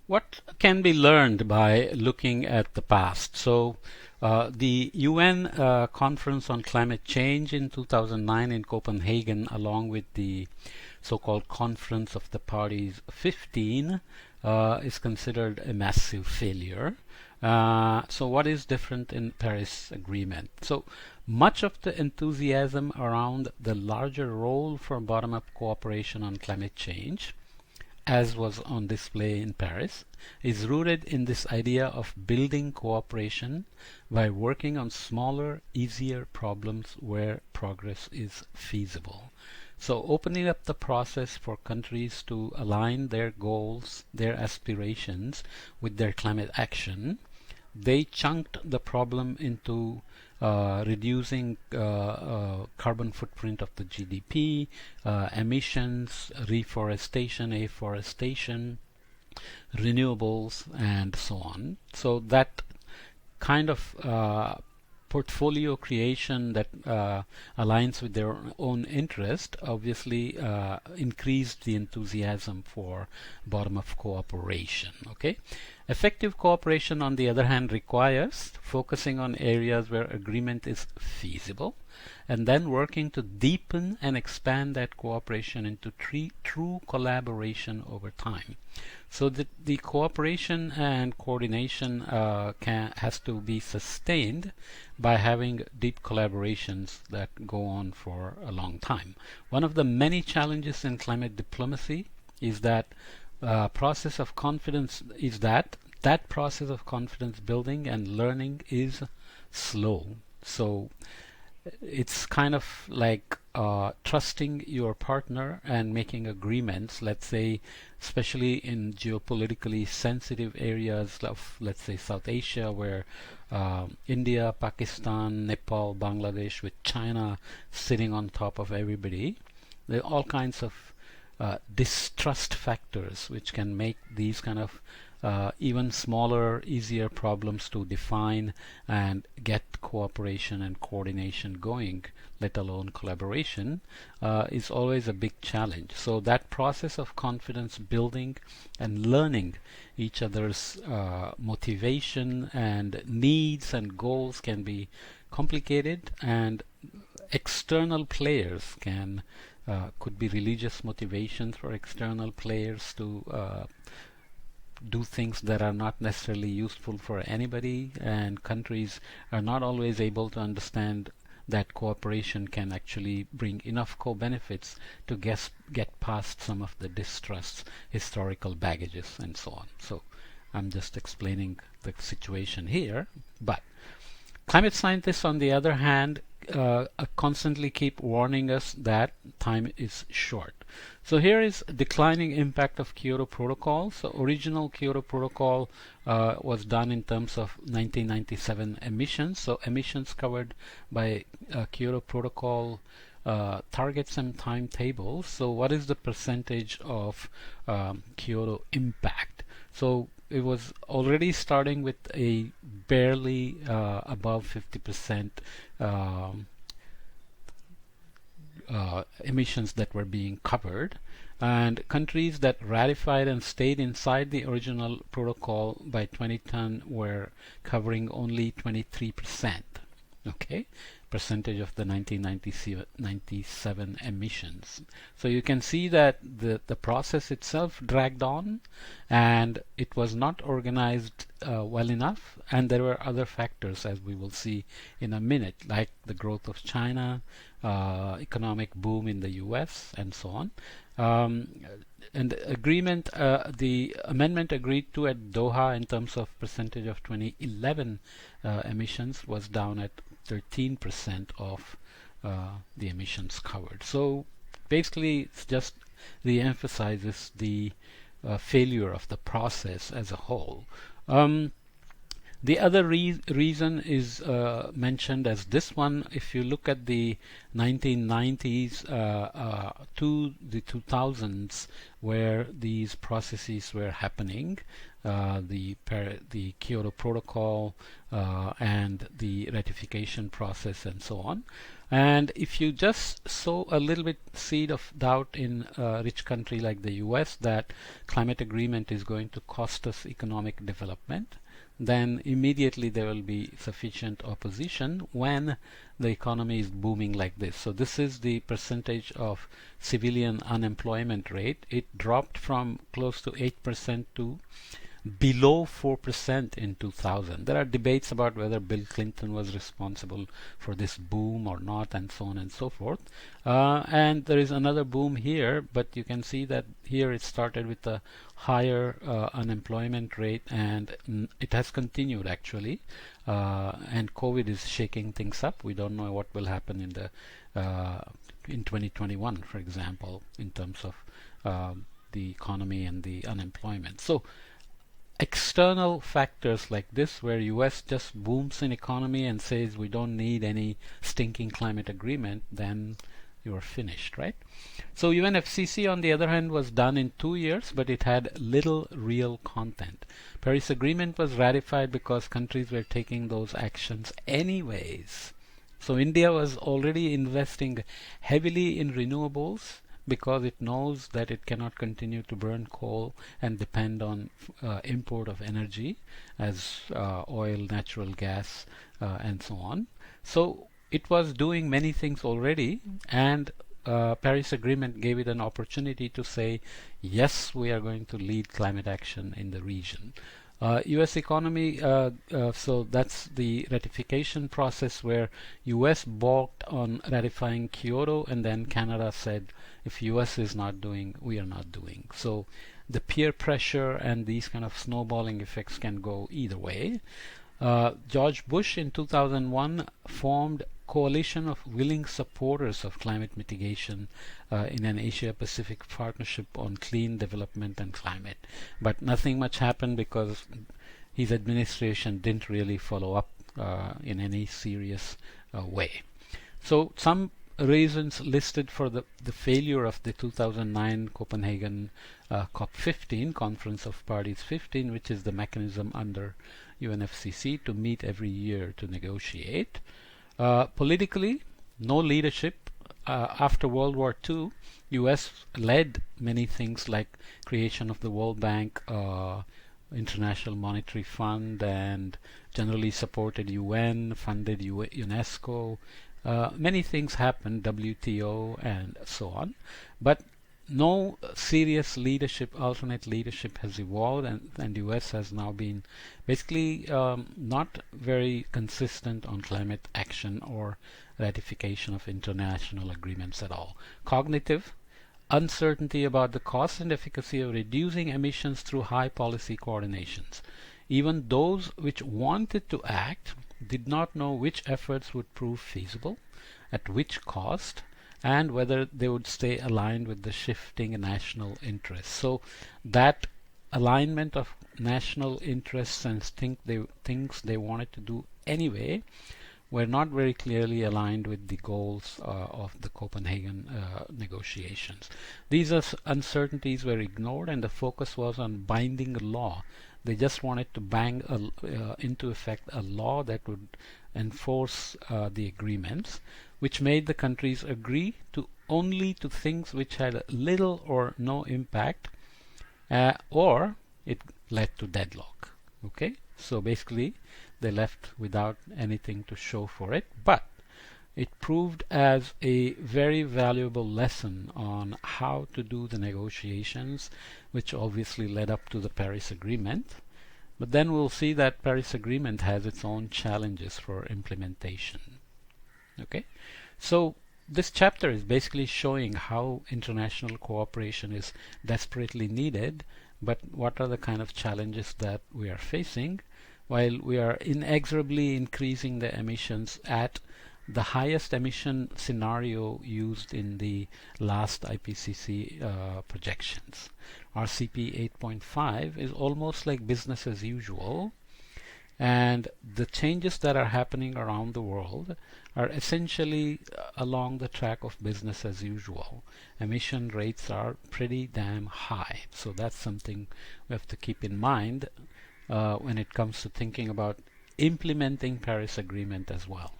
What can be learned by looking at the past? The UN Conference on Climate Change in 2009 in Copenhagen, along with the so-called Conference of the Parties 15, is considered a massive failure. So what is different in Paris Agreement? So much of the enthusiasm around the larger role for bottom-up cooperation on climate change, as was on display in Paris, is rooted in this idea of building cooperation by working on smaller, easier problems where progress is feasible. So opening up the process for countries to align their goals, their aspirations with their climate action, they chunked the problem into reducing carbon footprint of the GDP, emissions, reforestation, afforestation, renewables, and so on. So that kind of portfolio creation that aligns with their own interest obviously increased the enthusiasm for bottom-up cooperation. Okay, effective cooperation, on the other hand, requires focusing on areas where agreement is feasible, and then working to deepen and expand that cooperation into true collaboration over time. So the cooperation and coordination has to be sustained by having deep collaborations that go on for a long time. One of the many challenges in climate diplomacy is that process of confidence is that process of confidence building and learning is slow. So it's kind of like trusting your partner and making agreements, let's say, especially in geopolitically sensitive areas of, let's say, South Asia, where India, Pakistan, Nepal, Bangladesh, with China sitting on top of everybody. There are all kinds of distrust factors which can make these kind of even smaller, easier problems to define and get cooperation and coordination going, let alone collaboration, is always a big challenge. So that process of confidence building and learning each other's motivation and needs and goals can be complicated, and external players could be religious motivations for external players to do things that are not necessarily useful for anybody, and countries are not always able to understand that cooperation can actually bring enough co-benefits to get past some of the distrusts, historical baggages, and so on. So I'm just explaining the situation here, but climate scientists, on the other hand, constantly keep warning us that time is short. So here is declining impact of Kyoto Protocol. So original Kyoto Protocol was done in terms of 1997 emissions. So emissions covered by Kyoto Protocol targets and timetables. So what is the percentage of Kyoto impact? So it was already starting with a barely above 50% emissions that were being covered, and countries that ratified and stayed inside the original protocol by 2010 were covering only 23%. Okay, percentage of the 1997 emissions. So you can see that the process itself dragged on, and it was not organized well enough, and there were other factors, as we will see in a minute, like the growth of China, economic boom in the US, and so on. And the amendment agreed to at Doha in terms of percentage of 2011 emissions was down at 13% of the emissions covered. So basically, it's just re-emphasizes the failure of the process as a whole. The other reason is mentioned as this one. If you look at the 1990s to the 2000s, where these processes were happening, the Kyoto Protocol and the ratification process and so on, And if you just sow a little bit seed of doubt in a rich country like the US that climate agreement is going to cost us economic development, then immediately there will be sufficient opposition when the economy is booming like this. So this is the percentage of civilian unemployment rate. It dropped from close to 8% to below 4% in 2000. There are debates about whether Bill Clinton was responsible for this boom or not, and so on and so forth. And there is another boom here, but you can see that here it started with a higher unemployment rate, and it has continued actually. And COVID is shaking things up. We don't know what will happen in 2021, for example, in terms of the economy and the unemployment. So external factors like this, where US just booms in economy and says we don't need any stinking climate agreement, then you are finished, right? So UNFCCC on the other hand was done in 2 years, but it had little real content. Paris Agreement was ratified because countries were taking those actions anyways. So India was already investing heavily in renewables because it knows that it cannot continue to burn coal and depend on import of energy as oil, natural gas, and so on. So it was doing many things already, and Paris Agreement gave it an opportunity to say, yes, we are going to lead climate action in the region. US economy, so that's the ratification process where US balked on ratifying Kyoto, and then Canada said, if US is not doing, we are not doing. So the peer pressure and these kind of snowballing effects can go either way. George Bush in 2001 formed coalition of willing supporters of climate mitigation in an Asia-Pacific partnership on clean development and climate. But nothing much happened because his administration didn't really follow up in any serious way. So some reasons listed for the failure of the 2009 Copenhagen COP15, Conference of Parties 15, which is the mechanism under UNFCCC to meet every year to negotiate. Politically, no leadership. After World War II, US led many things like creation of the World Bank, International Monetary Fund, and generally supported UN, funded UNESCO. Many things happened, WTO and so on, but no serious leadership, alternate leadership has evolved, and US has now been basically not very consistent on climate action or ratification of international agreements at all. Cognitive uncertainty about the cost and efficacy of reducing emissions through high policy coordinations. Even those which wanted to act did not know which efforts would prove feasible, at which cost, and whether they would stay aligned with the shifting national interests. So that alignment of national interests and things they wanted to do anyway were not very clearly aligned with the goals of the Copenhagen negotiations. These uncertainties were ignored, and the focus was on binding law. They just wanted to bang into effect a law that would enforce the agreements, which made the countries agree to only to things which had little or no impact, or it led to deadlock. Okay, so basically they left without anything to show for it, but it proved as a very valuable lesson on how to do the negotiations, which obviously led up to the Paris Agreement. But then we'll see that Paris Agreement has its own challenges for implementation. Okay, so this chapter is basically showing how international cooperation is desperately needed, but what are the kind of challenges that we are facing while we are inexorably increasing the emissions at the highest emission scenario used in the last IPCC projections. RCP 8.5 is almost like business as usual, and the changes that are happening around the world are essentially along the track of business as usual. Emission rates are pretty damn high, so that's something we have to keep in mind when it comes to thinking about implementing Paris Agreement as well.